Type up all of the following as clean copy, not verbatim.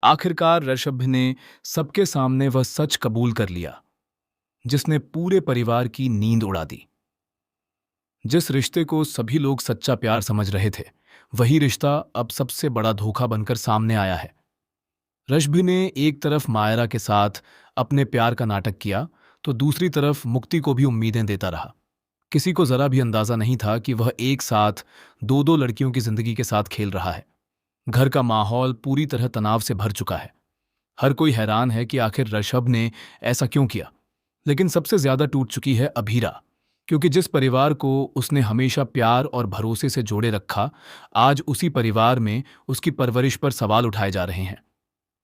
आखिरकार ऋषभ ने सबके सामने वह सच कबूल कर लिया जिसने पूरे परिवार की नींद उड़ा दी। जिस रिश्ते को सभी लोग सच्चा प्यार समझ रहे थे, वही रिश्ता अब सबसे बड़ा धोखा बनकर सामने आया है। ऋषभ ने एक तरफ मायरा के साथ अपने प्यार का नाटक किया, तो दूसरी तरफ मुक्ति को भी उम्मीदें देता रहा। किसी को जरा भी अंदाजा नहीं था कि वह एक साथ दो दो लड़कियों की जिंदगी के साथ खेल रहा है। घर का माहौल पूरी तरह तनाव से भर चुका है। हर कोई हैरान है कि आखिर ऋषभ ने ऐसा क्यों किया। लेकिन सबसे ज्यादा टूट चुकी है अभीरा, क्योंकि जिस परिवार को उसने हमेशा प्यार और भरोसे से जोड़े रखा, आज उसी परिवार में उसकी परवरिश पर सवाल उठाए जा रहे हैं।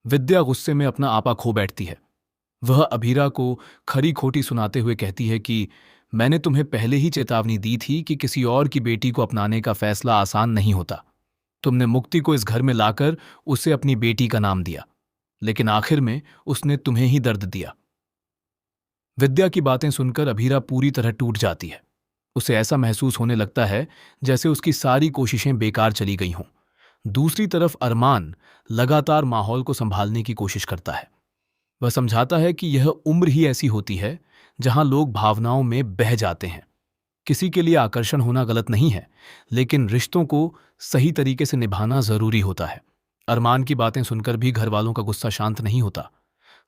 विद्या गुस्से में अपना आपा खो बैठती है। वह अभीरा को खरी खोटी सुनाते हुए कहती है कि मैंने तुम्हें पहले ही चेतावनी दी थी कि किसी और की बेटी को अपनाने का फैसला आसान नहीं होता। तुमने मुक्ति को इस घर में लाकर उसे अपनी बेटी का नाम दिया, लेकिन आखिर में उसने तुम्हें ही दर्द दिया। विद्या की बातें सुनकर अभीरा पूरी तरह टूट जाती है। उसे ऐसा महसूस होने लगता है जैसे उसकी सारी कोशिशें बेकार चली गई हों। दूसरी तरफ अरमान लगातार माहौल को संभालने की कोशिश करता है। वह समझाता है कि यह उम्र ही ऐसी होती है जहां लोग भावनाओं में बह जाते हैं। किसी के लिए आकर्षण होना गलत नहीं है, लेकिन रिश्तों को सही तरीके से निभाना जरूरी होता है। अरमान की बातें सुनकर भी घर वालों का गुस्सा शांत नहीं होता।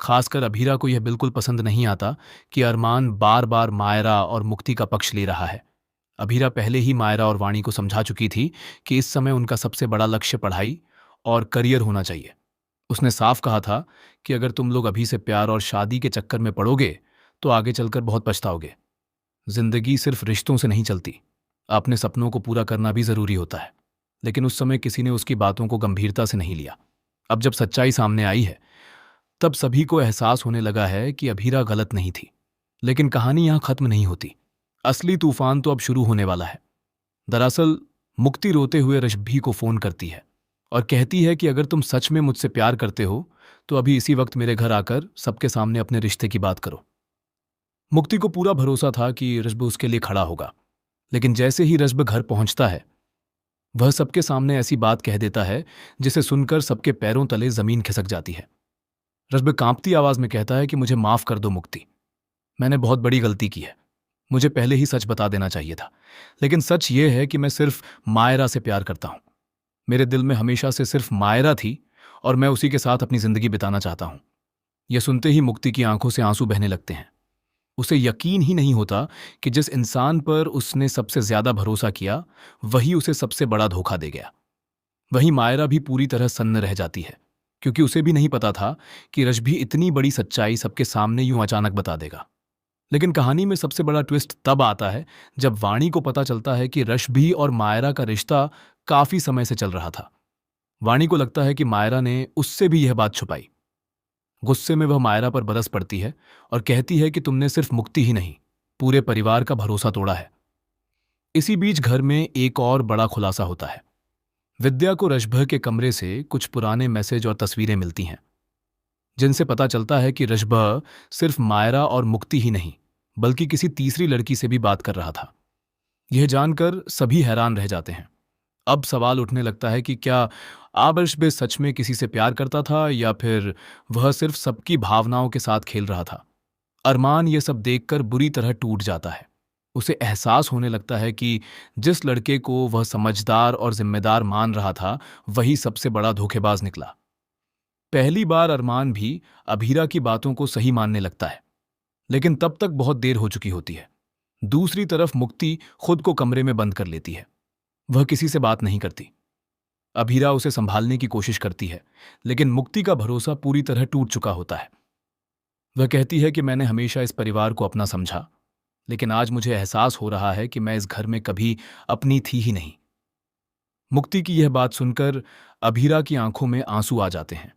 खासकर अभीरा को यह बिल्कुल पसंद नहीं आता कि अरमान बार बार मायरा और मुक्ति का पक्ष ले रहा है। अभीरा पहले ही मायरा और वाणी को समझा चुकी थी कि इस समय उनका सबसे बड़ा लक्ष्य पढ़ाई और करियर होना चाहिए। उसने साफ कहा था कि अगर तुम लोग अभी से प्यार और शादी के चक्कर में पड़ोगे तो आगे चलकर बहुत पछताओगे। जिंदगी सिर्फ रिश्तों से नहीं चलती, अपने सपनों को पूरा करना भी जरूरी होता है। लेकिन उस समय किसी ने उसकी बातों को गंभीरता से नहीं लिया। अब जब सच्चाई सामने आई है, तब सभी को एहसास होने लगा है कि अभीरा गलत नहीं थी। लेकिन कहानी यहां खत्म नहीं होती। असली तूफान तो अब शुरू होने वाला है। दरअसल मुक्ति रोते हुए ऋषभी को फोन करती है और कहती है कि अगर तुम सच में मुझसे प्यार करते हो तो अभी इसी वक्त मेरे घर आकर सबके सामने अपने रिश्ते की बात करो। मुक्ति को पूरा भरोसा था कि ऋषभ उसके लिए खड़ा होगा, लेकिन जैसे ही ऋषभ घर पहुंचता है, वह सबके सामने ऐसी बात कह देता है जिसे सुनकर सबके पैरों तले जमीन खिसक जाती है। ऋषभ कांपती आवाज में कहता है कि मुझे माफ कर दो मुक्ति, मैंने बहुत बड़ी गलती की है। मुझे पहले ही सच बता देना चाहिए था। लेकिन सच यह है कि मैं सिर्फ मायरा से प्यार करता हूं। मेरे दिल में हमेशा से सिर्फ मायरा थी और मैं उसी के साथ अपनी जिंदगी बिताना चाहता हूं। यह सुनते ही मुक्ति की आंखों से आंसू बहने लगते हैं। उसे यकीन ही नहीं होता कि जिस इंसान पर उसने सबसे ज्यादा भरोसा किया, वही उसे सबसे बड़ा धोखा दे गया। वहीं मायरा भी पूरी तरह सन्न रह जाती है, क्योंकि उसे भी नहीं पता था कि ऋषभी इतनी बड़ी सच्चाई सबके सामने यूं अचानक बता देगा। लेकिन कहानी में सबसे बड़ा ट्विस्ट तब आता है जब वाणी को पता चलता है कि ऋषभी और मायरा का रिश्ता काफी समय से चल रहा था। वाणी को लगता है कि मायरा ने उससे भी यह बात छुपाई। गुस्से में वह मायरा पर बरस पड़ती है और कहती है कि तुमने सिर्फ मुक्ति ही नहीं, पूरे परिवार का भरोसा तोड़ा है। इसी बीच घर में एक और बड़ा खुलासा होता है। विद्या को ऋषभ के कमरे से कुछ पुराने मैसेज और तस्वीरें मिलती हैं, जिनसे पता चलता है कि ऋषभ सिर्फ मायरा और मुक्ति ही नहीं, बल्कि किसी तीसरी लड़की से भी बात कर रहा था। यह जानकर सभी हैरान रह जाते हैं। अब सवाल उठने लगता है कि क्या आदर्श भी सच में किसी से प्यार करता था या फिर वह सिर्फ सबकी भावनाओं के साथ खेल रहा था। अरमान यह सब देखकर बुरी तरह टूट जाता है। उसे एहसास होने लगता है कि जिस लड़के को वह समझदार और जिम्मेदार मान रहा था, वही सबसे बड़ा धोखेबाज निकला। पहली बार अरमान भी अभीरा की बातों को सही मानने लगता है, लेकिन तब तक बहुत देर हो चुकी होती है। दूसरी तरफ मुक्ति खुद को कमरे में बंद कर लेती है। वह किसी से बात नहीं करती। अभीरा उसे संभालने की कोशिश करती है, लेकिन मुक्ति का भरोसा पूरी तरह टूट चुका होता है। वह कहती है कि मैंने हमेशा इस परिवार को अपना समझा, लेकिन आज मुझे एहसास हो रहा है कि मैं इस घर में कभी अपनी थी ही नहीं। मुक्ति की यह बात सुनकर अभीरा की आंखों में आंसू आ जाते हैं।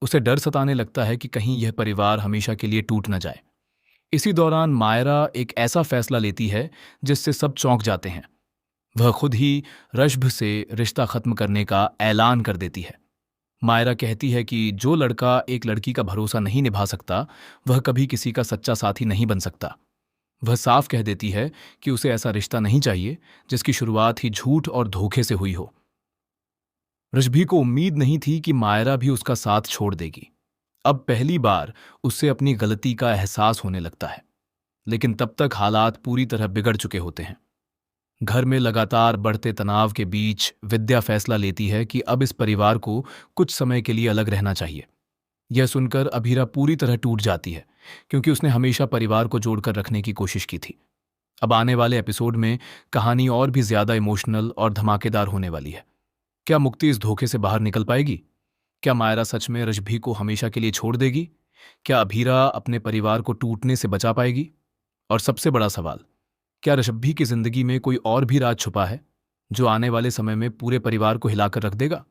उसे डर सताने लगता है कि कहीं यह परिवार हमेशा के लिए टूट न जाए। इसी दौरान मायरा एक ऐसा फैसला लेती है जिससे सब चौंक जाते हैं। वह खुद ही ऋषभ से रिश्ता खत्म करने का ऐलान कर देती है। मायरा कहती है कि जो लड़का एक लड़की का भरोसा नहीं निभा सकता, वह कभी किसी का सच्चा साथी नहीं बन सकता। वह साफ कह देती है कि उसे ऐसा रिश्ता नहीं चाहिए जिसकी शुरुआत ही झूठ और धोखे से हुई हो। ऋषभि को उम्मीद नहीं थी कि मायरा भी उसका साथ छोड़ देगी। अब पहली बार उससे अपनी गलती का एहसास होने लगता है, लेकिन तब तक हालात पूरी तरह बिगड़ चुके होते हैं। घर में लगातार बढ़ते तनाव के बीच विद्या फैसला लेती है कि अब इस परिवार को कुछ समय के लिए अलग रहना चाहिए। यह सुनकर अभीरा पूरी तरह टूट जाती है, क्योंकि उसने हमेशा परिवार को जोड़कर रखने की कोशिश की थी। अब आने वाले एपिसोड में कहानी और भी ज्यादा इमोशनल और धमाकेदार होने वाली है। क्या मुक्ति इस धोखे से बाहर निकल पाएगी? क्या मायरा सच में रश्भि को हमेशा के लिए छोड़ देगी? क्या अभीरा अपने परिवार को टूटने से बचा पाएगी? और सबसे बड़ा सवाल, क्या ऋषभि की जिंदगी में कोई और भी राज छुपा है जो आने वाले समय में पूरे परिवार को हिलाकर रख देगा?